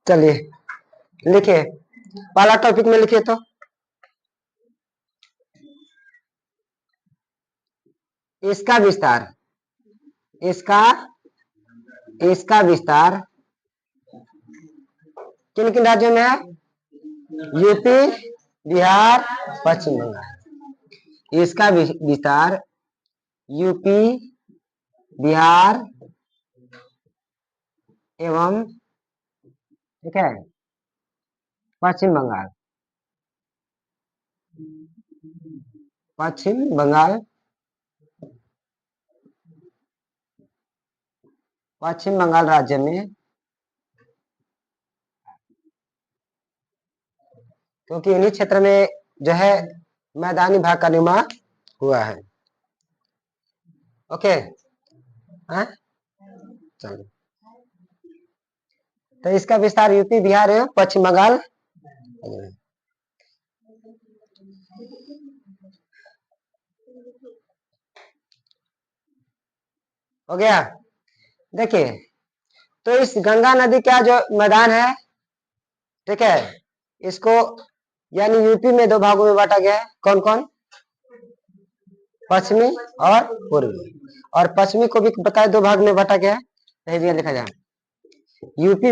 चलिए लिखिए, पहला टॉपिक में लिखिए तो इसका विस्तार, इसका इसका विस्तार किन किन राज्यों में है? यूपी, बिहार, पश्चिम बंगाल। इसका विस्तार यूपी, बिहार एवं ठीक है पश्चिम बंगाल, पश्चिम बंगाल, पश्चिम बंगाल राज्य में, क्योंकि इन्हीं क्षेत्र में जो है मैदानी भाग का निर्माण हुआ है। ओके चलो, तो इसका विस्तार यूपी, बिहार एवं पश्चिम बंगाल। हो गया। देखिए, तो इस गंगा नदी का जो मैदान है, ठीक है, इसको यानी यूपी में दो भागों में बांटा गया है। कौन कौन? पश्चिमी और पूर्वी। और पश्चिमी को भी बताए दो भाग में बांटा गया है। सही जगह लिखा जाए, यूपी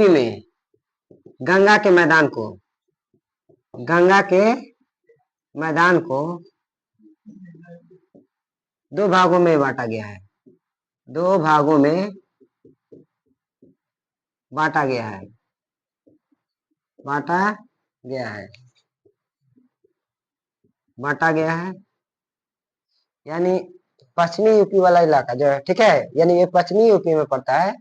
में गंगा के मैदान को, गंगा के मैदान को दो भागों में बांटा गया है, दो भागों में बांटा गया है, बांटा गया है, बांटा गया है। यानी पश्चिमी यूपी वाला इलाका जो है, ठीक है, यानी ये पश्चिमी यूपी में पड़ता है।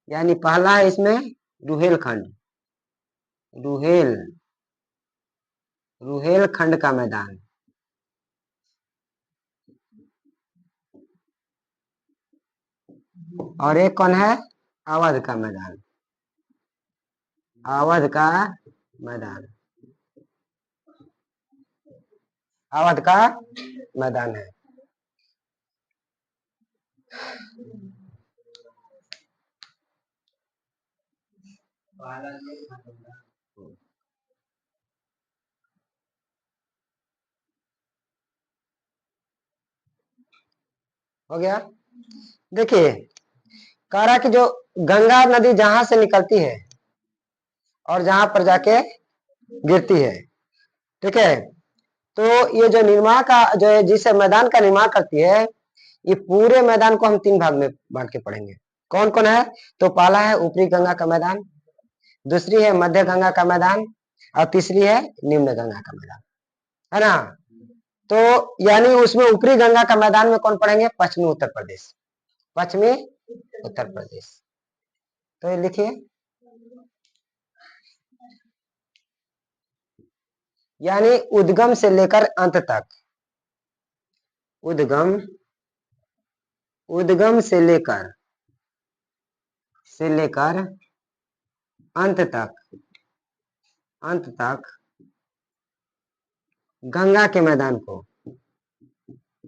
यानी पहला है इसमें रुहेलखंड, रुहेलखंड का मैदान, और एक कौन है? अवध का मैदान, अवध का मैदान, अवध का मैदान है। हो गया। देखिए, कह रहा कि जो गंगा नदी जहां से निकलती है और जहां पर जाके गिरती है, ठीक है, तो ये जो निर्माण का जो है, जिस मैदान का निर्माण करती है, ये पूरे मैदान को हम तीन भाग में बांट के पढ़ेंगे। कौन कौन है? तो पहला है ऊपरी गंगा का मैदान, दूसरी है मध्य गंगा का मैदान, और तीसरी है निम्न गंगा का मैदान, है ना। तो यानी उसमें ऊपरी गंगा का मैदान में कौन पढ़ेंगे? पश्चिमी उत्तर प्रदेश, पश्चिमी उत्तर प्रदेश। तो ये लिखिए, यानी उद्गम से लेकर अंत तक, उद्गम उद्गम से लेकर अंत तक, अंत तक गंगा के मैदान को,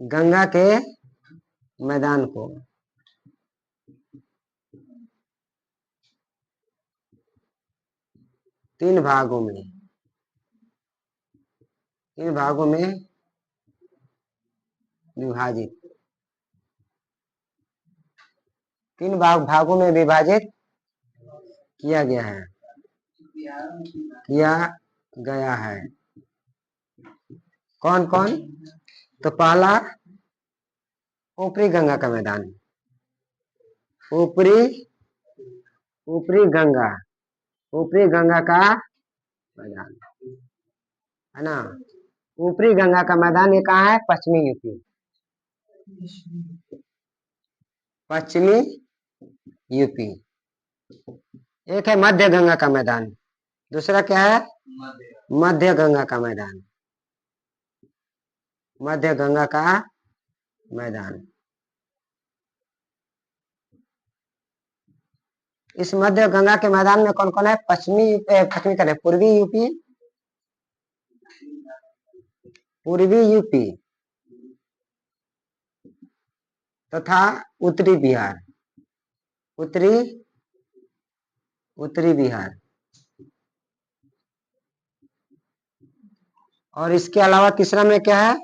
गंगा के मैदान को तीन भागों में, तीन भागों में विभाजित, तीन भागों में विभाजित किया गया है, किया गया है। कौन कौन? तो पहला ऊपरी गंगा का मैदान, ऊपरी ऊपरी गंगा, ऊपरी गंगा का मैदान, है ना। ऊपरी गंगा का मैदान ये कहाँ है? पश्चिमी यूपी, पश्चिमी यूपी। एक है मध्य गंगा का मैदान, दूसरा क्या है? मध्य गंगा का मैदान, मध्य गंगा का मैदान। इस मध्य गंगा के मैदान में कौन कौन है? पश्चिमी करे पूर्वी यूपी, पूर्वी यूपी तथा उत्तरी बिहार, उत्तरी उत्तरी बिहार। और इसके अलावा तीसरा में क्या है?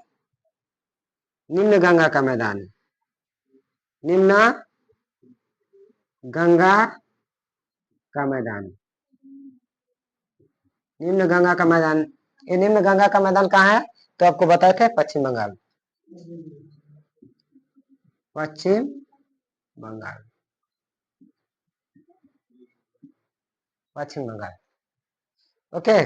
निम्न गंगा का मैदान। निम्न गंगा का मैदान। निम्न गंगा का मैदान, ये निम्न गंगा का मैदान कहाँ है? तो आपको बताए थे पश्चिम बंगाल। पश्चिम बंगाल, पश्चिम बंगाल। ओके।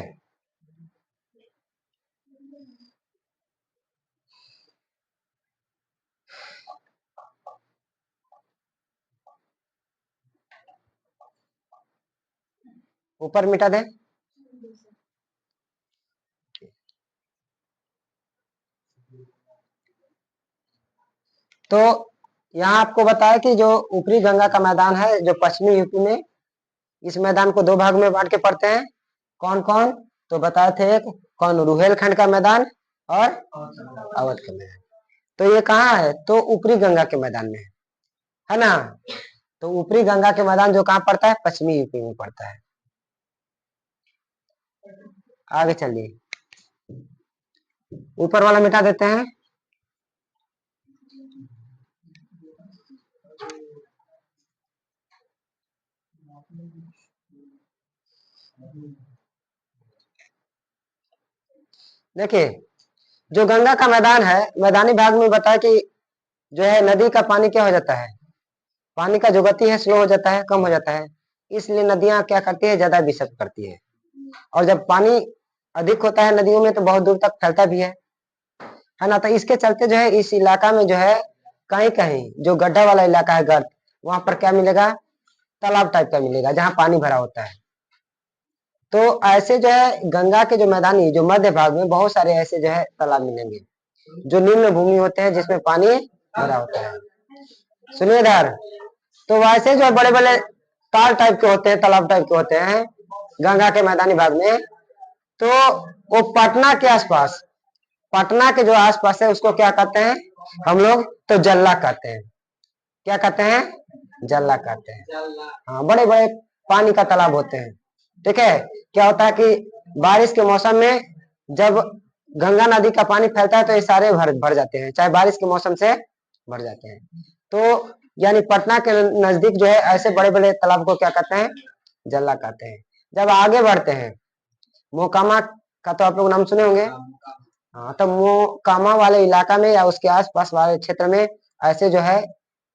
ऊपर मिटा दे। तो यहाँ आपको बताया कि जो ऊपरी गंगा का मैदान है जो पश्चिमी यूपी में, इस मैदान को दो भाग में बांट के पढ़ते हैं। कौन कौन? तो बताए थे, एक कौन? रुहेलखंड का मैदान और अवध का मैदान। तो ये कहाँ है? तो ऊपरी गंगा के मैदान में है ना। तो ऊपरी गंगा के मैदान जो कहाँ पड़ता है? पश्चिमी यूपी में पड़ता है। आगे चलिए, ऊपर वाला मिटा देते हैं। देखिए, जो गंगा का मैदान है, मैदानी भाग में बताया कि जो है नदी का पानी क्या हो जाता है? पानी का जो गति है स्लो हो जाता है, कम हो जाता है। इसलिए नदियां क्या करती है? ज्यादा विषक्त करती है। और जब पानी अधिक होता है नदियों में तो बहुत दूर तक फैलता भी है ना। तो इसके चलते जो है इस इलाका में जो है कहीं कहीं जो गड्ढा वाला इलाका है, गर्त, वहां पर क्या मिलेगा? तालाब टाइप का मिलेगा जहाँ पानी भरा होता है। तो ऐसे जो है गंगा के जो मैदानी जो मध्य भाग में बहुत सारे ऐसे जो है तालाब मिलेंगे जो निम्न भूमि होते हैं जिसमें पानी भरा होता है। सुनिए इधर, तो वैसे जो बड़े बड़े ताल टाइप के होते हैं, तालाब टाइप के होते हैं गंगा के मैदानी भाग में, तो वो पटना के आसपास, पटना के जो आसपास है उसको क्या कहते हैं हम लोग? तो जल्ला कहते हैं। क्या कहते हैं? जल्ला कहते हैं। हाँ, बड़े बड़े पानी का तालाब होते हैं। ठीक है। क्या होता है कि बारिश के मौसम में जब गंगा नदी का पानी फैलता है तो ये सारे भर जाते हैं, चाहे बारिश के मौसम से भर जाते हैं। तो यानी पटना के नजदीक जो है ऐसे बड़े बड़े तालाब को क्या कहते हैं? जल्ला कहते हैं। जब आगे बढ़ते हैं, मोकामा का तो आप लोग नाम सुने होंगे। हाँ, तो मोकामा वाले इलाका में या उसके आसपास वाले क्षेत्र में ऐसे जो है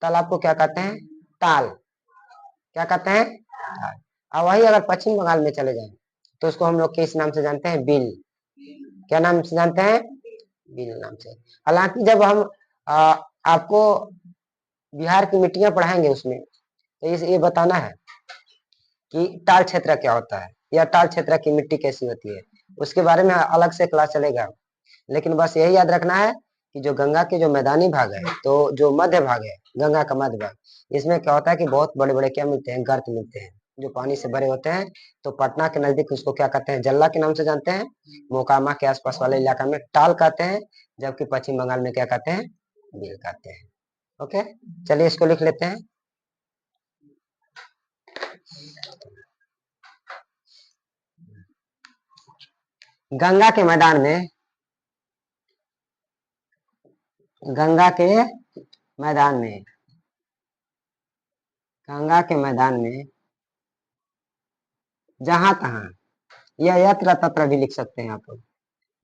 तालाब को क्या कहते हैं? ताल। क्या कहते हैं? ताल। और वही अगर पश्चिम बंगाल में चले जाएं तो उसको हम लोग किस नाम से जानते हैं? बिल। क्या नाम से जानते हैं? बिल नाम से। हालांकि जब हम आपको बिहार की मिट्टियां पढ़ाएंगे उसमें तो ये बताना है कि टाल क्षेत्र क्या होता है या टाल क्षेत्र की मिट्टी कैसी होती है, उसके बारे में अलग से क्लास चलेगा। लेकिन बस यही याद रखना है कि जो गंगा के जो मैदानी भाग है, तो जो मध्य भाग है गंगा का मध्य भाग, इसमें क्या होता है कि बहुत बड़े बड़े क्या मिलते हैं? गर्त मिलते हैं जो पानी से भरे होते हैं। तो पटना के नजदीक उसको क्या कहते हैं? जल्ला के नाम से जानते हैं। मोकामा के आसपास वाले इलाका में टाल कहते हैं, जबकि पश्चिम बंगाल में क्या कहते हैं? बिल कहते हैं। ओके, चलिए इसको लिख लेते हैं। गंगा के मैदान में, गंगा के मैदान में, गंगा के मैदान में जहां तहां, या यत्र तत्र भी लिख सकते हैं आप लोग,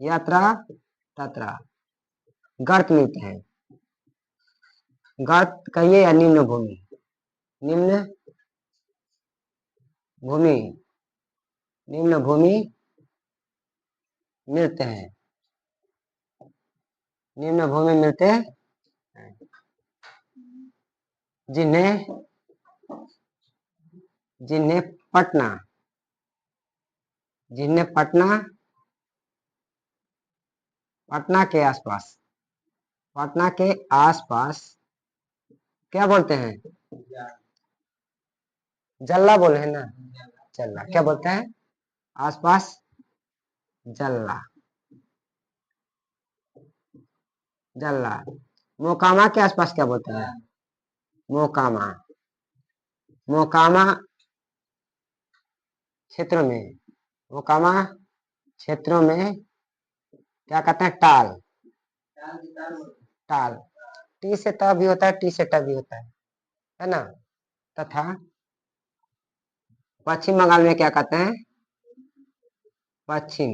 यत्र तत्र गर्त मिलते हैं। गर्त कहिए या निम्न भूमि, निम्न भूमि, निम्न भूमि मिलते हैं, निम्न भूमि मिलते हैं जिन्हें जिन्हें पटना, जिन्हें पटना, पटना के आसपास, पटना के आसपास क्या बोलते हैं? जल्ला बोले हैं ना, जल्ला। क्या बोलते हैं? आसपास जल्ला, जल्ला। मोकामा के आसपास क्या बोलते हैं? मोकामा, मोकामा क्षेत्रों में, मोकामा क्षेत्रों में क्या कहते हैं, टाल, टाल, टी से त भी होता है, टी से ट भी होता है ना। तथा पश्चिम बंगाल में क्या कहते हैं, पश्चिम,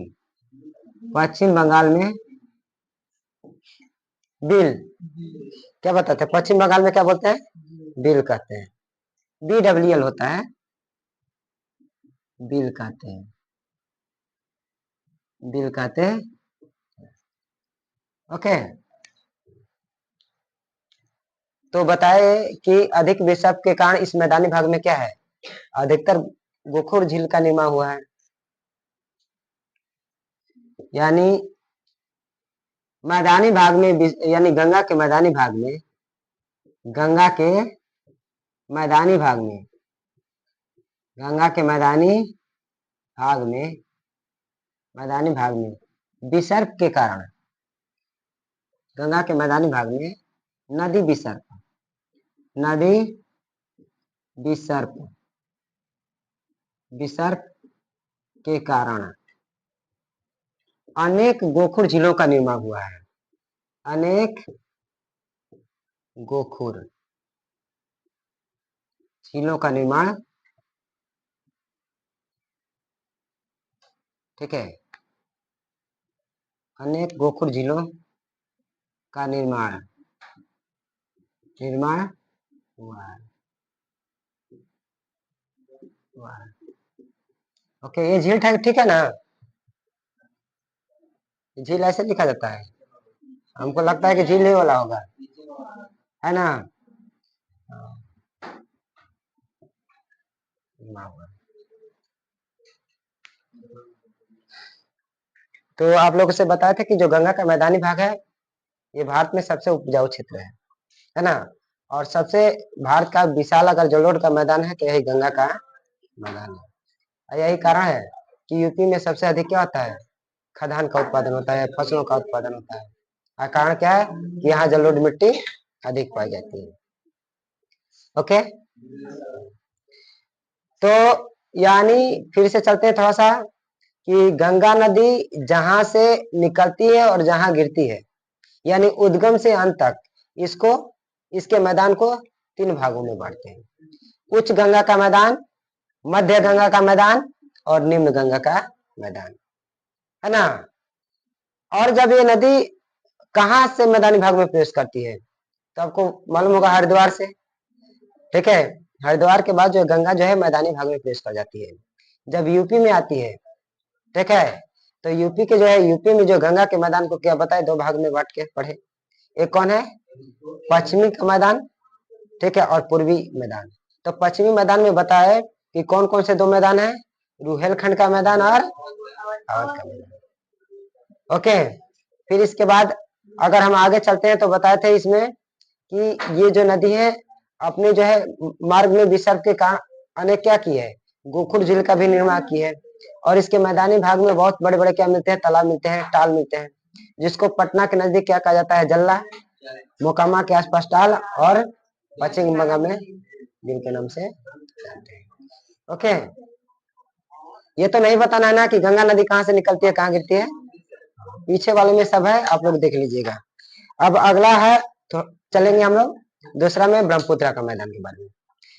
पश्चिम बंगाल में बिल, क्या बताते हैं, पश्चिम बंगाल में क्या बोलते हैं, बिल कहते हैं, BWL होता है, बिल कहते हैं, बिल कहते हैं। ओके, तो बताए कि अधिक विषव के कारण इस मैदानी भाग में क्या है, अधिकतर गोखुर झील का निर्माण हुआ है, यानी मैदानी भाग में, यानी गंगा के मैदानी भाग में, गंगा के मैदानी भाग में, गंगा के मैदानी भाग में, मैदानी भाग में विसर्ग के कारण, गंगा के मैदानी भाग में नदी विसर्ग, नदी विसर्ग, विसर्ग के कारण अनेक गोखुर झीलों का निर्माण हुआ है, अनेक गोखुर झीलों का निर्माण, ठीक है, अनेक गोखुर झीलों का निर्माण, निर्माण हुआ है, हुआ है। ओके, ये झील ठीक है ना, झील ऐसे लिखा जाता है, हमको लगता है कि झील नहीं वाला होगा, है ना। तो आप लोगों से बताया था कि जो गंगा का मैदानी भाग है, ये भारत में सबसे उपजाऊ क्षेत्र है ना। और सबसे भारत का विशाल अगर जलोढ़ का मैदान है तो यही गंगा का मैदान है। और यही कारण है कि यूपी में सबसे अधिक क्या होता है, खदान का उत्पादन होता है, फसलों का उत्पादन होता है। और कारण क्या है कि यहाँ जलोढ़ मिट्टी अधिक पाई जाती है। ओके, तो यानी फिर से चलते हैं थोड़ा सा कि गंगा नदी जहां से निकलती है और जहां गिरती है, यानी उद्गम से अंत तक, इसको, इसके मैदान को 3 भागों में बांटते हैं, उच्च गंगा का मैदान, मध्य गंगा का मैदान और निम्न गंगा का मैदान, है ना। और जब ये नदी कहां से मैदानी भाग में प्रवेश करती है, तो आपको मालूम होगा हरिद्वार से, ठीक है। हरिद्वार के बाद जो गंगा जो है मैदानी भाग में प्रवेश कर जाती है, जब यूपी में आती है, ठीक है। तो यूपी के जो है, यूपी में जो गंगा के मैदान को क्या बताए, 2 भाग में बांट के पढ़े, एक कौन है, पश्चिमी का मैदान, ठीक है, और पूर्वी मैदान। तो पश्चिमी मैदान में बताए कि कौन कौन से 2 मैदान है, रुहेलखंड का मैदान और अवध का मैदान। ओके, फिर इसके बाद अगर हम आगे चलते हैं तो बताए थे इसमें कि ये जो नदी है अपने जो है मार्ग में विसर्ग के कारण अनेक क्या की है, गोखुर झील का भी निर्माण की है। और इसके मैदानी भाग में बहुत बड़े बड़े क्या मिलते हैं, तालाब मिलते हैं, टाल मिलते हैं, जिसको पटना के नजदीक क्या कहा जाता है, जल्ला, मोकामा के आसपास टाल, और पश्चिम बंगाल में बिल के नाम से जानते हैं। ओके, ये तो नहीं बताना है ना कि गंगा नदी कहाँ से निकलती है, कहाँ गिरती है, पीछे वाले में सब है, आप लोग देख लीजिएगा। अब अगला है, तो चलेंगे हम लोग दूसरा में ब्रह्मपुत्र का मैदान के बारे में।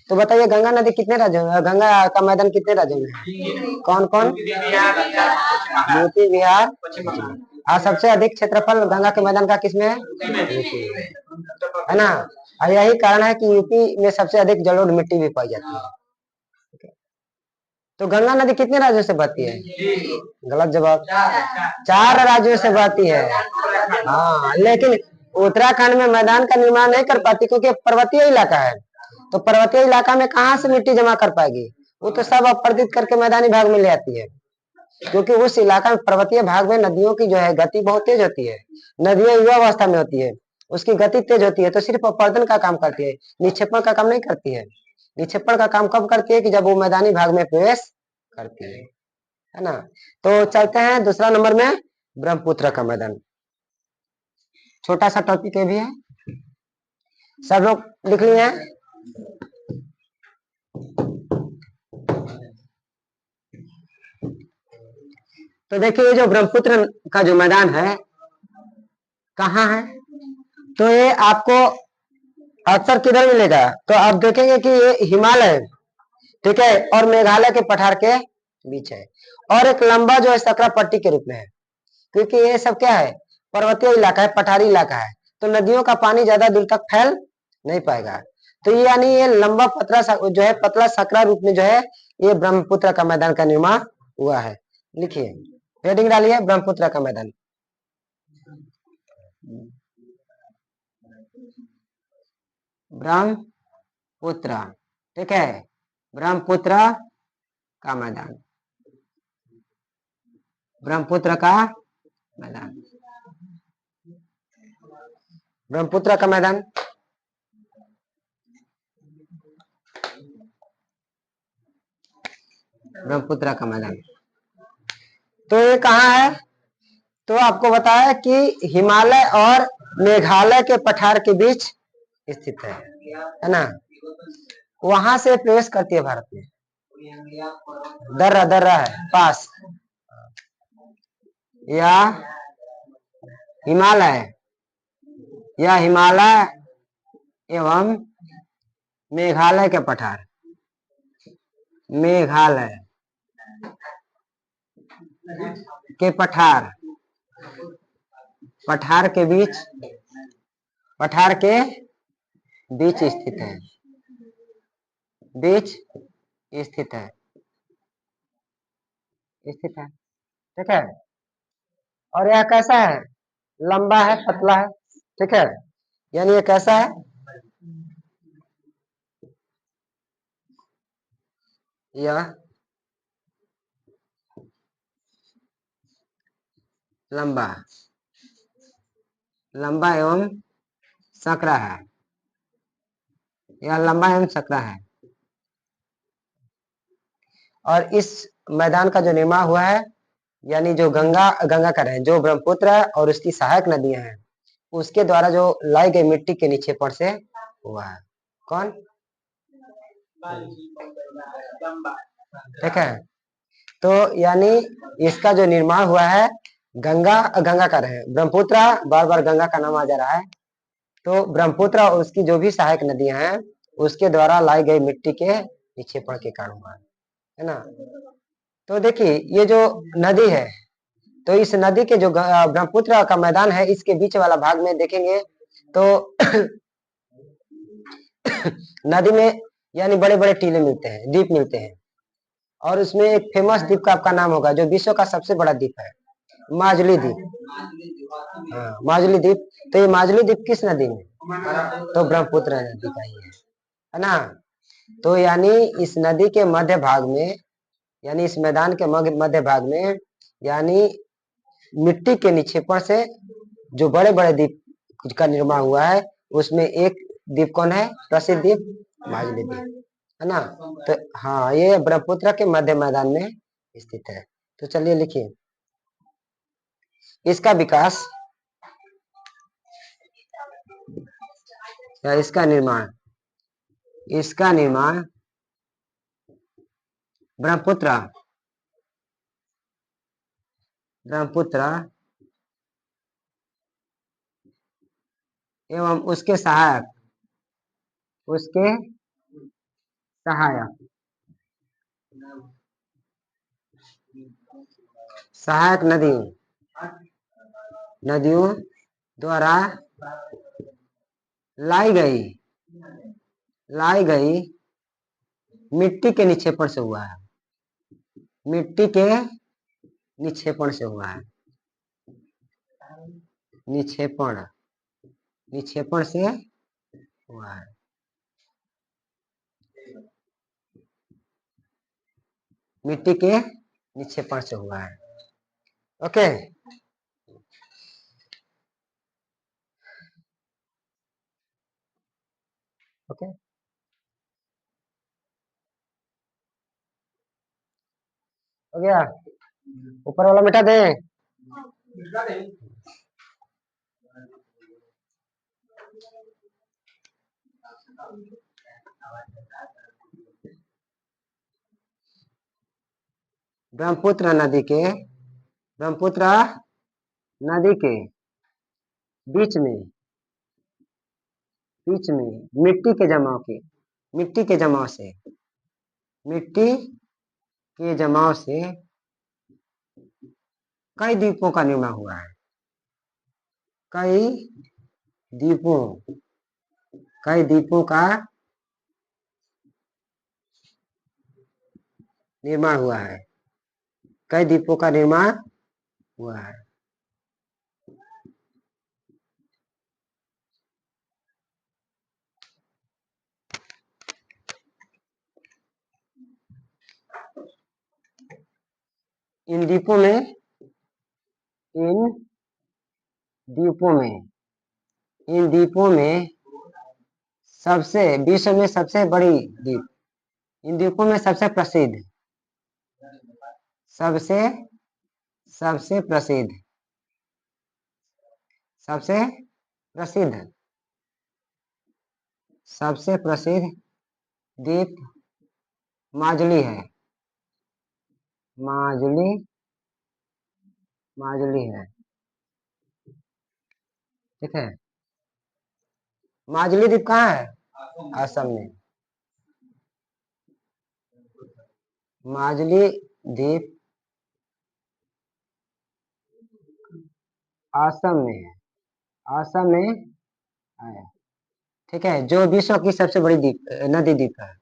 तो बताइए गंगा नदी कितने राज्यों में, गंगा का मैदान कितने राज्यों में है, कौन कौन, यूपी, बिहार, हाँ, सबसे अधिक क्षेत्रफल गंगा के मैदान का किसमें है, यूपी में, है ना। और यही कारण है कि यूपी में सबसे अधिक जलोढ़ मिट्टी भी पाई जाती है। तो गंगा नदी कितने राज्यों से बहती है, गलत जवाब, 4 राज्यों से बहती है। हाँ, लेकिन उत्तराखंड में मैदान का निर्माण नहीं कर पाती क्योंकि पर्वतीय इलाका है। तो पर्वतीय इलाका में कहाँ से मिट्टी जमा कर पाएगी, वो तो सब अपरदित करके मैदानी भाग में ले आती है, क्योंकि उस इलाका में, पर्वतीय भाग में नदियों की जो है गति बहुत तेज होती है, नदियां युवा अवस्था में होती है, उसकी गति तेज होती है, तो सिर्फ अपर्दन का काम करती है, निक्षेपण का काम नहीं करती है। निक्षेपण का काम कब करती है, कि जब वो मैदानी भाग में प्रवेश करती है ना। तो चलते हैं दूसरा नंबर में, ब्रह्मपुत्र का मैदान, छोटा सा टॉपिक ये भी है, सब लोग लिख लिए हैं। तो देखिए ये जो ब्रह्मपुत्र का जो मैदान है कहाँ है, तो ये आपको अक्सर किधर मिलेगा, तो आप देखेंगे कि ये हिमालय, ठीक है, और मेघालय के पठार के बीच है, और एक लंबा जो है सकरा पट्टी के रूप में है, क्योंकि ये सब क्या है, पर्वतीय इलाका है, पठारी इलाका है, तो नदियों का पानी ज्यादा दूर तक फैल नहीं पाएगा। तो ये यानी ये लंबा पतला जो है पतला सकरा रूप में जो है ये ब्रह्मपुत्र का मैदान का निर्माण हुआ है। लिखिए, हेडिंग डालिए ब्रह्मपुत्र का मैदान। ब्रह्मपुत्र, ठीक है, ब्रह्मपुत्र का मैदान, ब्रह्मपुत्र का मैदान, ब्रह्मपुत्र का मैदान, ब्रह्मपुत्र का मैदान। तो ये कहाँ है, तो आपको बताया कि हिमालय और मेघालय के पठार के बीच स्थित है ना, वहां से प्रवेश करती है भारत में, दर्रा है पास, या हिमालय एवं मेघालय के पठार, मेघालय के पठार के बीच स्थित है, ठीक है। और यह कैसा है, लंबा है, पतला है, ठीक है, यानी ये कैसा है, यह लंबा एवं सकरा है, यह लंबा एवं सकरा है। और इस मैदान का जो निर्माण हुआ है, यानी जो गंगा का है, जो ब्रह्मपुत्र है और उसकी सहायक नदियां हैं, उसके द्वारा जो लाई गई मिट्टी के निक्षेपण से हुआ है। कौन, ठीक है, तो यानी इसका जो निर्माण हुआ है, गंगा का रहे, ब्रह्मपुत्र बार बार गंगा का नाम आ जा रहा है, तो ब्रह्मपुत्र और उसकी जो भी सहायक नदियां हैं उसके द्वारा लाई गई मिट्टी के निक्षेपण के कारण हुआ है ना। तो देखिए ये जो नदी है, तो इस नदी के जो ब्रह्मपुत्र का मैदान है, इसके बीच वाला भाग में देखेंगे तो नदी में यानी बड़े बड़े टीले मिलते हैं, द्वीप मिलते हैं, और उसमें एक फेमस द्वीप का आपका नाम होगा, जो विश्व का सबसे बड़ा द्वीप है, माजुली द्वीप। हाँ, माजुली द्वीप। तो ये माजुली द्वीप किस नदी में, तो ब्रह्मपुत्र नदी का ही है ना। तो यानी इस नदी के मध्य भाग में, यानी इस मैदान के मध्य भाग में, यानी मिट्टी के निक्षेपण से जो बड़े बड़े द्वीप का निर्माण हुआ है, उसमें एक द्वीप कौन है, प्रसिद्ध द्वीप माजुली द्वीप, है ना। तो हाँ, ये ब्रह्मपुत्र के मध्य मैदान में स्थित है। तो चलिए लिखिए, इसका विकास या इसका निर्माण ब्रह्मपुत्र एवं उसके सहायक नदियों द्वारा लाई गई मिट्टी के निक्षेपण से हुआ है, निक्षेपण से हुआ है, निक्षेपण से हुआ है। मिट्टी के निक्षेपण से हुआ है। ओके, ओके, हो गया, ऊपर वाला मिटा दे। ब्रह्मपुत्र नदी के ब्रह्मपुत्र नदी के बीच में मिट्टी के जमाव के मिट्टी के जमाव से कई द्वीपों का निर्माण हुआ है। कई द्वीपों का निर्माण हुआ है। कई द्वीपों का निर्माण हुआ है। इन द्वीपों में सबसे विश्व में सबसे बड़ी द्वीप, इन द्वीपों में सबसे प्रसिद्ध द्वीप माजुली है। माजुली है, ठीक है। माजुली द्वीप कहाँ है? असम में। माजुली द्वीप असम में है। ठीक है, जो विश्व की सबसे बड़ी नदी द्वीप है।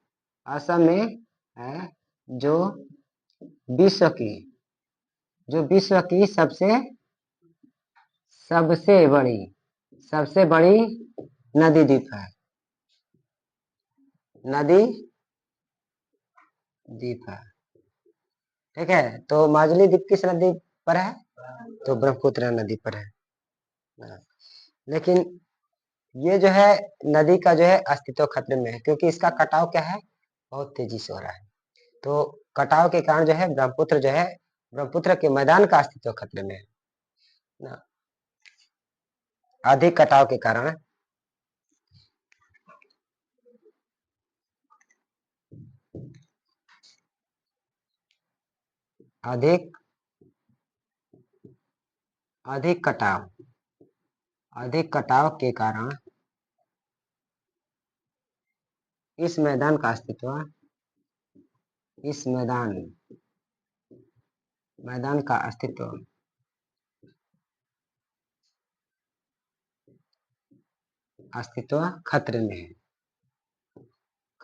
असम में है जो विश्व की सबसे बड़ी नदी द्वीप है। ठीक है, तो माजुली द्वीप किस नदी पर है? तो ब्रह्मपुत्र नदी पर है। लेकिन ये जो है नदी का जो है अस्तित्व खतरे में है, क्योंकि इसका कटाव क्या है, बहुत तेजी से हो रहा है। तो कटाव के कारण जो है ब्रह्मपुत्र के मैदान का अस्तित्व खतरे में है ना, अधिक कटाव के कारण। अधिक कटाव के कारण इस मैदान का अस्तित्व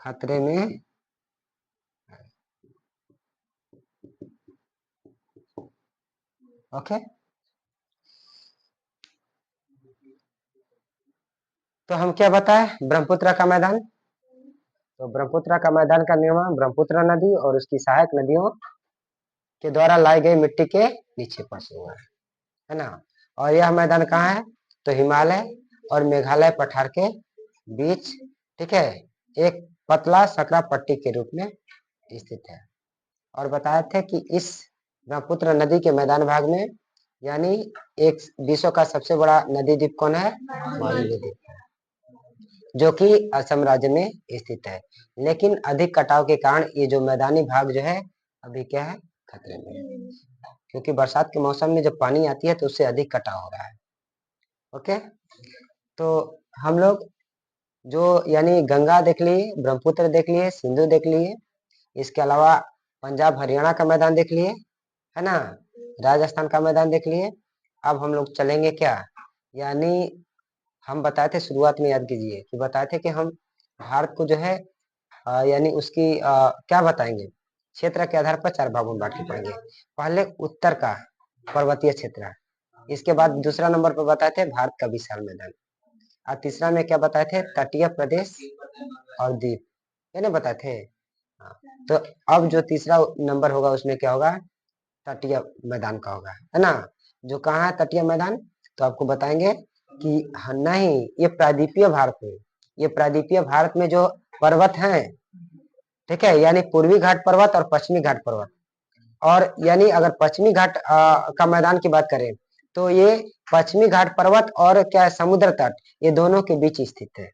खतरे में है। ओके, तो हम क्या बताएं ब्रह्मपुत्र का मैदान? तो ब्रह्मपुत्र का मैदान का निर्माण ब्रह्मपुत्र नदी और उसकी सहायक नदियों के द्वारा लाई गई मिट्टी के निक्षेपण से हुआ है ना। और यह मैदान कहाँ है? तो हिमालय और मेघालय पठार के बीच, ठीक है, एक पतला सकरा पट्टी के रूप में स्थित है। और बताए थे कि इस ब्रह्मपुत्र नदी के मैदान भाग में यानी एक विश्व का सबसे बड़ा नदी द्वीप कौन है? माजुली द्वीप, जो कि असम राज्य में स्थित है। लेकिन अधिक कटाव के कारण ये जो मैदानी भाग जो है अभी क्या है, खतरे में है, क्योंकि बरसात के मौसम में जब पानी आती है तो उससे अधिक कटाव हो रहा है। ओके, तो हम लोग जो यानी गंगा देख लिए, ब्रह्मपुत्र देख लिए, सिंधु देख लिए, इसके अलावा पंजाब हरियाणा का मैदान देख लिए, है ना, राजस्थान का मैदान देख लिए। अब हम लोग चलेंगे क्या, यानी हम बताए थे शुरुआत में, याद कीजिए कि बताए थे कि हम भारत को जो है यानी उसकी क्या बताएंगे, क्षेत्र के आधार पर 4 भागों में बांट के पढ़ेंगे। पहले उत्तर का पर्वतीय क्षेत्र, इसके बाद दूसरा नंबर पर बताए थे भारत का विशाल मैदान, और तीसरा में क्या बताए थे, तटीय प्रदेश और द्वीप, ये नहीं बताए थे। तो अब जो तीसरा नंबर होगा उसमें क्या होगा, तटीय मैदान का होगा, है ना। जो कहाँ है तटीय मैदान, तो आपको बताएंगे कि नहीं, ये प्रायद्वीपीय भारत में, ये प्रायद्वीपीय भारत में जो पर्वत हैं, ठीक है, यानी पूर्वी घाट पर्वत और पश्चिमी घाट पर्वत, और यानी अगर पश्चिमी घाट का मैदान की बात करें तो ये पश्चिमी घाट पर्वत और क्या है, समुद्र तट, ये दोनों के बीच स्थित है।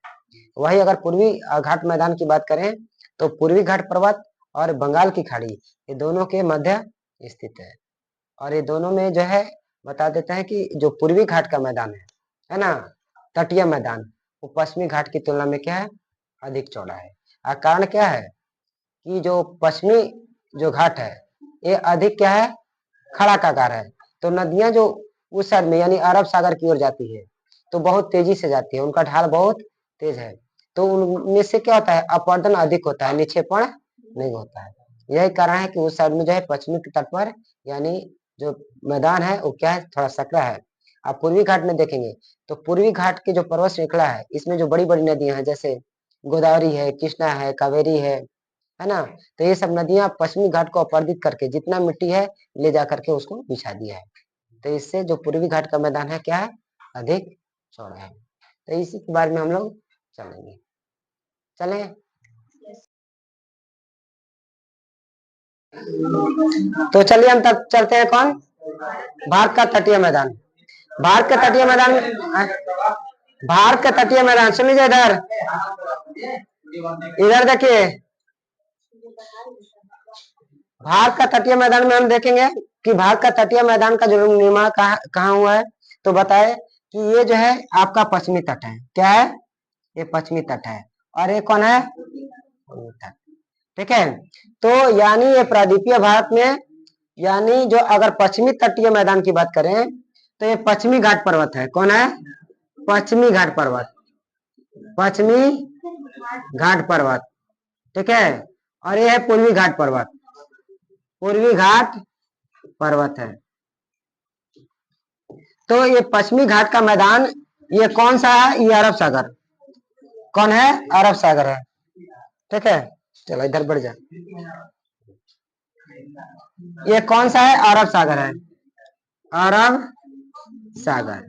वही अगर पूर्वी घाट मैदान की बात करें तो पूर्वी घाट पर्वत और बंगाल की खाड़ी, ये दोनों के मध्य स्थित है। और ये दोनों में जो है बता देते हैं कि जो पूर्वी घाट का मैदान है ना, तटीय मैदान, वो पश्चिमी घाट की तुलना में क्या है, अधिक चौड़ा है। कारण क्या है कि जो पश्चिमी जो घाट है ये अधिक क्या है, खड़ाकाकार है। तो नदियां जो उस साइड में यानी अरब सागर की ओर जाती है तो बहुत तेजी से जाती है, उनका ढाल बहुत तेज है, तो उनमें से क्या होता है, अपवर्तन अधिक होता है, निक्षेपण नहीं होता है। यही कारण है कि उस साइड में जो है पश्चिमी तट पर यानी जो मैदान है वो क्या है, थोड़ा सकरा है। आप पूर्वी घाट में देखेंगे तो पूर्वी घाट की जो पर्वत श्रृंखला है इसमें जो बड़ी बड़ी नदियां हैं जैसे गोदावरी है, कृष्णा है, कावेरी है ना, तो ये सब नदियां पश्चिमी घाट को अपरदित करके जितना मिट्टी है ले जा करके उसको बिछा दिया है। तो इससे जो पूर्वी घाट का मैदान है क्या है, अधिक चौड़ा है। तो इसी के बारे में हम लोग चलेंगे, चले। तो चलिए हम तब चलते हैं कौन, भारत का तटीय मैदान। भारत का तटीय मैदान, भारत का तटीय मैदान सुन लीजिए, इधर इधर देखिए, भारत का तटीय मैदान में हम देखेंगे कि भारत का तटीय मैदान का जो निर्माण कहाँ हुआ है, तो बताए कि ये जो है आपका पश्चिमी तट है, क्या है, ये पश्चिमी तट है, और ये कौन है, तट, ठीक है। तो यानी ये प्रायद्वीपीय भारत में, यानी जो अगर पश्चिमी तटीय मैदान की बात करें तो ये पश्चिमी घाट पर्वत है, कौन है, पश्चिमी घाट पर्वत, पश्चिमी घाट पर्वत, ठीक है। और ये है पूर्वी घाट पर्वत, पूर्वी घाट पर्वत है। तो ये पश्चिमी घाट का मैदान ये कौन सा है, ये अरब सागर, कौन है, अरब सागर है, ठीक है। चलो इधर बढ़ जा, ये कौन सा है, अरब सागर है, अरब सागर।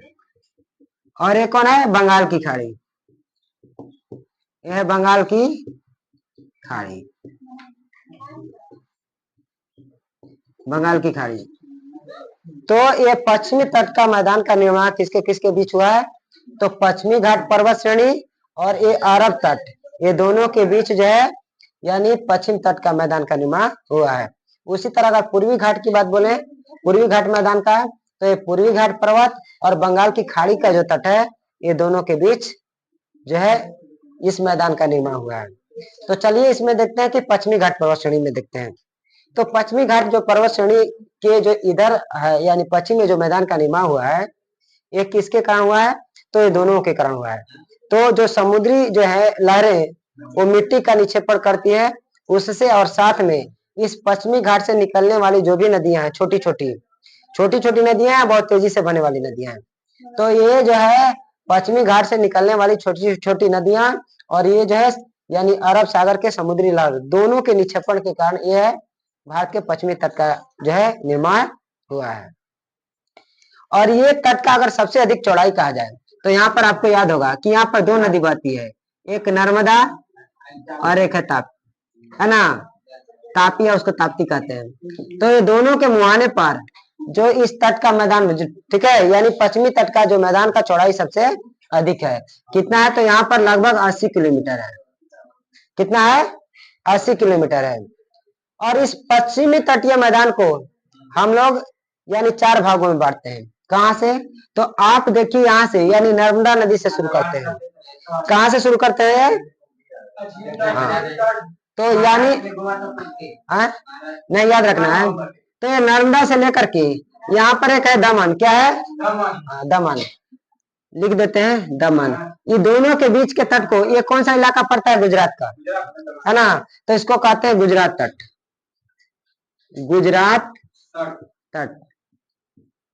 और ये कौन है, बंगाल की खाड़ी, यह है बंगाल की खाड़ी, बंगाल की खाड़ी। तो ये पश्चिमी तट का मैदान का निर्माण किसके किसके बीच हुआ है, तो पश्चिमी घाट पर्वत श्रेणी और ये अरब तट, ये दोनों के बीच जो है यानी पश्चिम तट का मैदान का निर्माण हुआ है। उसी तरह अगर पूर्वी घाट की बात बोले, पूर्वी घाट मैदान का, तो ये पूर्वी घाट पर्वत और बंगाल की खाड़ी का जो तट है ये दोनों के बीच जो है इस मैदान का निर्माण हुआ है। तो चलिए इसमें देखते हैं कि पश्चिमी घाट पर्वत श्रेणी में देखते हैं। तो पश्चिमी घाट जो पर्वत श्रेणी के जो इधर है यानी पश्चिम में जो मैदान का निर्माण हुआ है ये किसके कारण हुआ है, तो ये दोनों के कारण हुआ है। तो जो समुद्री जो है लहरें वो मिट्टी का निक्षेपण करती है उससे, और साथ में इस पश्चिमी घाट से निकलने वाली जो भी नदियां हैं, छोटी छोटी नदियां हैं, बहुत तेजी से बहने वाली नदियां हैं, तो ये जो है पश्चिमी घाट से निकलने वाली छोटी छोटी नदियां और ये जो है यानी अरब सागर के समुद्री लहर दोनों के निक्षेपण के कारण ये है भारत के पश्चिमी तट का जो है निर्माण हुआ है। और ये तट का अगर सबसे अधिक चौड़ाई कहा जाए तो यहाँ पर आपको याद होगा कि यहाँ पर दो नदी बहती है, एक नर्मदा और एक है ताप्ती, है ना, तापी है उसको ताप्ती कहते हैं। तो ये दोनों के मुहाने पर जो इस तट का मैदान, ठीक है, यानी पश्चिमी तट का जो मैदान का चौड़ाई सबसे अधिक है, कितना है, तो यहाँ पर लगभग 80 किलोमीटर है, कितना है, 80 किलोमीटर है। और इस पश्चिमी तटीय मैदान को हम लोग यानी 4 भागों में बांटते हैं, कहां से, तो आप देखिए यहाँ से यानी नर्मदा नदी से शुरू करते हैं, कहां से शुरू करते हैं, हाँ, तो यानी नहीं याद रखना है, तो ये नर्मदा से लेकर के यहाँ पर एक है दमन, क्या है, दमन, लिख देते हैं दमन, ये दोनों के बीच के तट को, ये कौन सा इलाका पड़ता है, गुजरात का, है ना, तो इसको कहते हैं गुजरात तट, गुजरात तट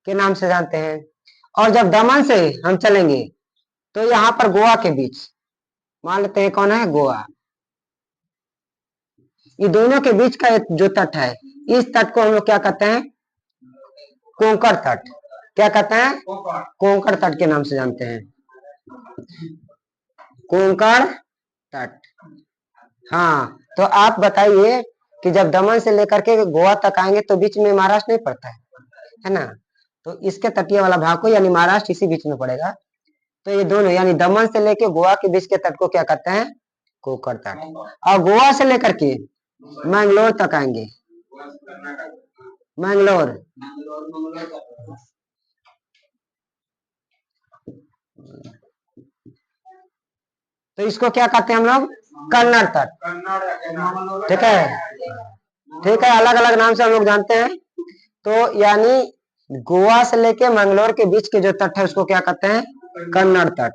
के नाम से जानते हैं। और जब दमन से हम चलेंगे तो यहाँ पर गोवा के बीच मान लेते हैं कौन है, गोवा, ये दोनों के बीच का जो तट है इस तट को हम लोग क्या कहते हैं, कोंकण तट, क्या कहते हैं, कोंकण तट के नाम से जानते हैं, कोंकण तट। हाँ, तो आप बताइए कि जब दमन से लेकर के गोवा तक आएंगे तो बीच में महाराष्ट्र नहीं पड़ता है ना, तो इसके तटीय वाला भाग को यानी महाराष्ट्र इसी बीच में पड़ेगा। तो ये दोनों यानी दमन से लेके गोवा के बीच के तट को क्या कहते हैं, कोंकण तट। और गोवा से लेकर के मैंगलोर तक आएंगे, मैंगलोर। तो इसको क्या कहते हैं हम लोग? कन्नड़ तट। ठीक है, ठीक है, अलग अलग नाम से हम लोग जानते हैं। तो यानी गोवा से लेके मैंगलोर के बीच के जो तट है उसको क्या कहते हैं? कन्नड़ तट।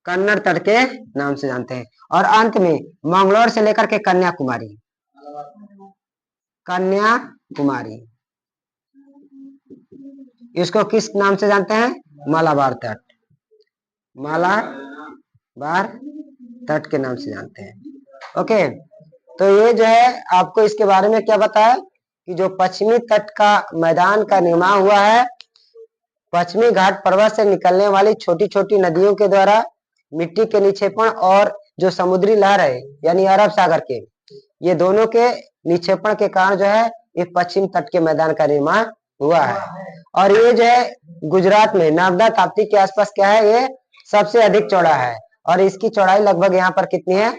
कन्नड़ तट के नाम से जानते हैं। और अंत में मंगलोर से लेकर के कन्याकुमारी। कन्याकुमारी इसको किस नाम से जानते हैं? मालाबार तट। मालाबार तट के नाम से जानते हैं। ओके, तो ये जो है आपको इसके बारे में क्या बताया कि जो पश्चिमी तट का मैदान का निर्माण हुआ है, पश्चिमी घाट पर्वत से निकलने वाली छोटी छोटी नदियों के द्वारा मिट्टी के निक्षेपण और जो समुद्री लहर है यानी अरब सागर के, ये दोनों के निक्षेपण के कारण जो है ये पश्चिम तट के मैदान का निर्माण हुआ है। और ये जो है गुजरात में नर्मदा ताप्ती के आसपास क्या है, ये सबसे अधिक चौड़ा है। और इसकी चौड़ाई लगभग यहाँ पर कितनी है?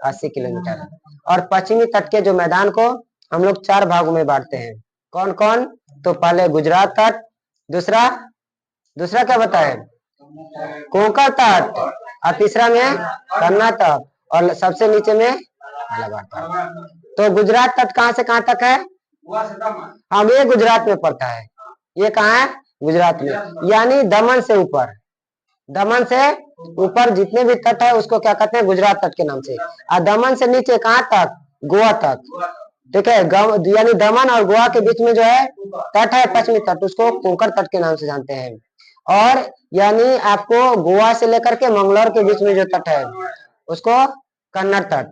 80 किलोमीटर है। और पश्चिमी तट के जो मैदान को हम लोग 4 भागों में बांटते हैं। कौन कौन? तो पहले गुजरात तट, दूसरा क्या बताए? कोंकण तट, और तीसरा में कन्नड़ तट, और सबसे नीचे में मालाबार तट। तो गुजरात तट कहाँ से कहाँ तक है? हम ये गुजरात में पड़ता है। ये कहाँ है? गुजरात में, यानी दमन से ऊपर। दमन से ऊपर जितने भी तट है उसको क्या कहते हैं? गुजरात तट के नाम से। और दमन से नीचे कहाँ तक? गोवा तक। ठीक है, यानी दमन और गोवा के बीच में जो है तट है पश्चिमी तट, उसको कोंकण तट के नाम से जानते हैं। और यानी आपको गोवा से लेकर के मंगलोर के बीच में जो तट है उसको कन्नड़ तट।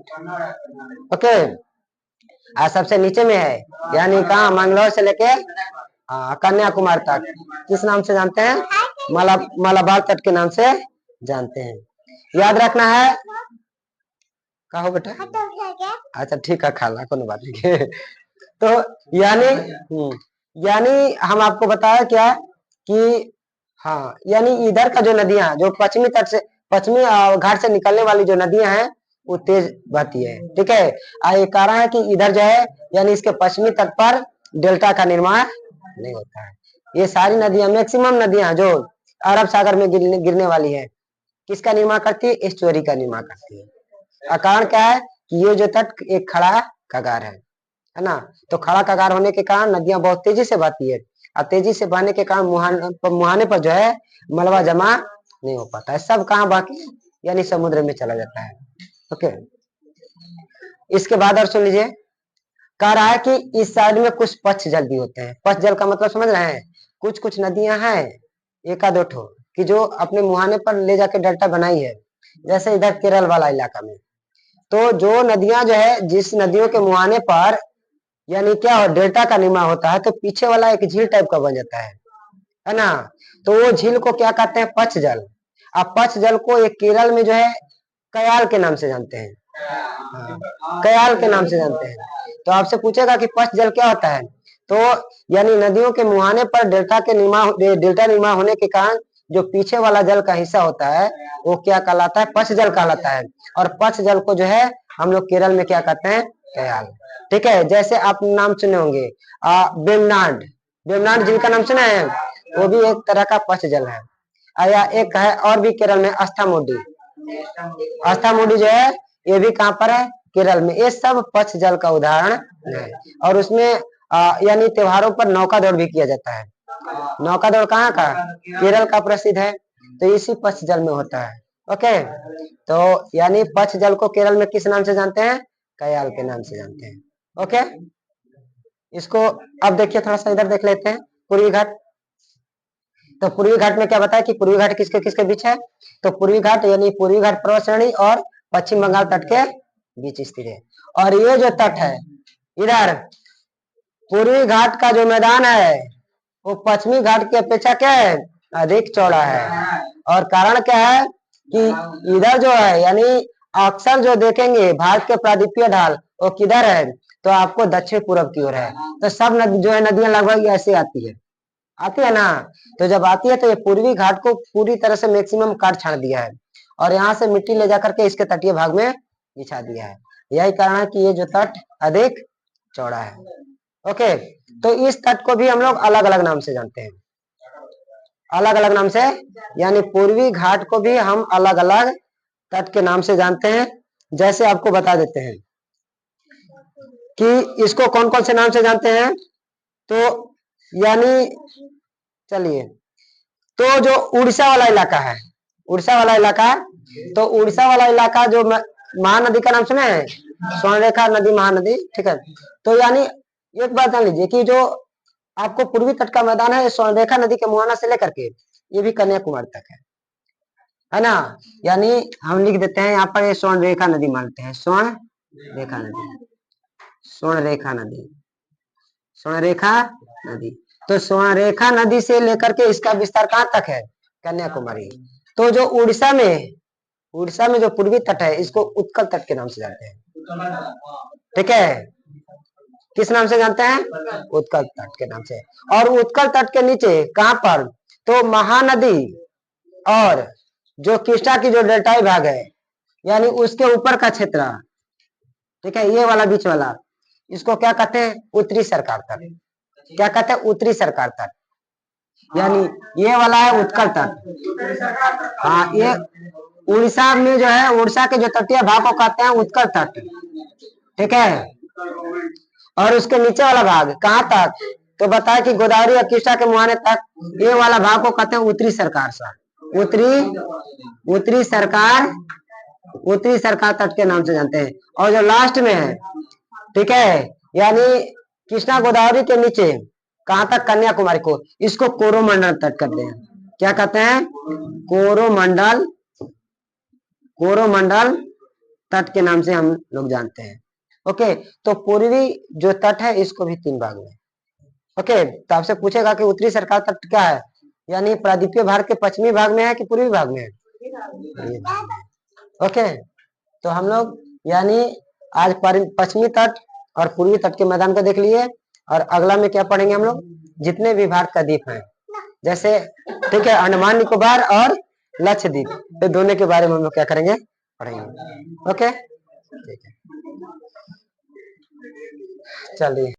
ओके, और सबसे नीचे में है यानी कहा? मंगलोर से लेके कन्याकुमारी तक किस नाम से जानते हैं? मालाबार तट के नाम से जानते हैं। याद रखना है। कहो बेटा। अच्छा ठीक है, खाला कोई बात नहीं। तो यानी हम आपको बताया क्या कि हाँ, यानी इधर का जो नदियां जो पश्चिमी तट से पश्चिमी घाट से निकलने वाली जो नदियां हैं वो तेज बहती है। ठीक है, ये कारण है कि इधर जो है यानी इसके पश्चिमी तट पर डेल्टा का निर्माण नहीं होता है। ये सारी नदियां, मैक्सिमम नदियां जो अरब सागर में गिरने वाली है, किसका निर्माण करती है? एस्चुअरी का निर्माण करती है। कारण क्या है कि ये जो तट एक खड़ा कगार है ना? तो खड़ा कगार होने के कारण नदियां बहुत तेजी से बहती है, और तेजी से बहने के कारण मुहाने पर जो है मलबा जमा नहीं हो पाता है, सब कहाँ बह के यानी समुद्र में चला जाता है। ओके, इसके बाद और सुन लीजिए, कह रहा है कि इस साइड में कुछ पक्ष जल भी होते हैं। पक्ष जल का मतलब समझ रहे हैं? कुछ कुछ नदियां हैं, एक आध ठो कि जो अपने मुहाने पर ले जाके डेल्टा बनाई है, जैसे इधर केरल वाला इलाका में। तो जो नदियां जो है जिस नदियों के मुहाने पर यानी क्या हो डेल्टा का निर्माण होता है, तो पीछे वाला एक झील टाइप का बन जाता है ना? तो वो झील को क्या कहते हैं? पक्ष जल। अब पक्ष जल को एक केरल में जो है कयाल के नाम से जानते हैं। कयाल के नाम से जानते हैं। तो आपसे पूछेगा कि पक्ष जल क्या होता है, तो यानी नदियों के मुहाने पर डेल्टा निर्माण होने के कारण जो पीछे वाला जल का हिस्सा होता है वो क्या कहलाता है? पक्ष जल कहलाता है। और पक्ष जल को जो है हम लोग केरल में क्या कहते हैं? कयाल। ठीक है, जैसे आप नाम सुने होंगे वेमनाड। वेमनाड झील का नाम सुना है? वो भी एक तरह का पक्ष जल है। या एक है और भी केरल में अस्थामोडी। अस्थामोडी जो है ये भी कहाँ पर है? केरल में। ये सब पक्ष जल का उदाहरण है। और उसमें यानी त्योहारों पर नौका दौड़ भी किया जाता है। नौका दौड़ कहाँ का? केरल का प्रसिद्ध है, तो इसी पक्ष जल में होता है। ओके, तो यानी पक्ष जल को केरल में किस नाम से जानते हैं? कयाल के नाम से जानते हैं। ओके, इसको अब देखिए, थोड़ा सा इधर देख लेते हैं। पूर्वी घाट। तो पूर्वी घाट में क्या बताया कि पूर्वी घाट किसके किसके बीच है? तो पूर्वी घाट यानी पूर्वी घाट पर्वत श्रेणी और पश्चिम बंगाल तट के बीच स्थित है। और ये जो तट है इधर पूर्वी घाट का जो मैदान है वो पश्चिमी घाट की अपेक्षा क्या है? अधिक चौड़ा है। और कारण क्या है कि इधर जो है यानी अक्सर जो देखेंगे भारत के प्रायद्वीपीय ढाल वो किधर है? तो आपको दक्षिण पूर्व की ओर है। तो सब जो है नदियां लगभग ऐसे आती है ना? तो जब आती है तो ये पूर्वी घाट को पूरी तरह से मैक्सिमम काट छाड़ दिया है, और यहाँ से मिट्टी ले जाकर के इसके तटीय भाग में बिछा दिया है। यही कारण है कि ये जो तट अधिक चौड़ा है। ओके, तो इस तट को भी हम लोग अलग अलग नाम से जानते हैं, अलग अलग नाम से, यानी पूर्वी घाट को भी हम अलग अलग तट के नाम से जानते हैं। जैसे आपको बता देते हैं कि इसको कौन कौन से नाम से जानते हैं। तो यानी चलिए, तो जो उड़ीसा वाला इलाका है, उड़ीसा वाला इलाका, तो उड़ीसा वाला इलाका जो महानदी का नाम सुने हैं, स्वर्णरेखा नदी महानदी, ठीक है। तो यानी एक बात जान लीजिए कि जो आपको पूर्वी तट का मैदान है, स्वर्णरेखा नदी के मुहाना से लेकर के ये भी कन्याकुमारी तक है ना। यानी हम लिख देते हैं यहाँ पर, ये स्वर्णरेखा नदी मानते हैं, स्वर्णरेखा नदी, स्वर्णरेखा नदी, स्वर्णरेखा नदी। तो स्वर्णरेखा नदी से लेकर के इसका विस्तार कहाँ तक है, कन्याकुमारी। तो जो उड़ीसा में जो पूर्वी तट है, इसको उत्कल तट के नाम से जानते हैं, ठीक है। किस नाम से जानते हैं, उत्कल तट के नाम से। और उत्कल तट के नीचे कहां पर, तो महानदी और जो कृष्णा की जो डेल्टाई भाग है, यानी उसके ऊपर का क्षेत्र, ठीक है, ये वाला बीच वाला, इसको क्या कहते हैं, उत्तरी सरकार तट। क्या कहते हैं, उत्तरी सरकार तट, यानी ये वाला है उत्कल तट। हाँ, ये उड़ीसा में जो है, उड़ीसा के जो तटीय भाग को कहते हैं उत्कल तट, ठीक है। और उसके नीचे वाला भाग कहाँ तक, तो बताया कि गोदावरी और कृष्णा के मुहाने तक, ये वाला भाग को कहते हैं उत्तरी सरकार सा, उत्तरी सरकार तट के नाम से जानते हैं। और जो लास्ट में है, ठीक है, यानी कृष्णा गोदावरी के नीचे कहां तक, कन्याकुमारी को, इसको कोरोमंडल तट कहते हैं। क्या कहते हैं, कोरोमंडल तट के नाम से हम लोग जानते हैं। ओके, तो पूर्वी जो तट है, इसको भी 3 भाग में। ओके, तो आपसे पूछेगा कि उत्तरी सरकार तट क्या है, यानी प्रायद्वीपीय भारत के पश्चिमी भाग में है कि पूर्वी भाग में है। ओके, तो हम लोग यानी आज पश्चिमी तट और पूर्वी तट के मैदान को देख लिए। और अगला में क्या पढ़ेंगे हम लोग, जितने भी भारत का द्वीप है, जैसे, ठीक है, अंडमान निकोबार और लक्षद्वीप, तो दोनों के बारे में हम लोग क्या करेंगे, पढ़ेंगे। ओके, ठीक है, चलिए।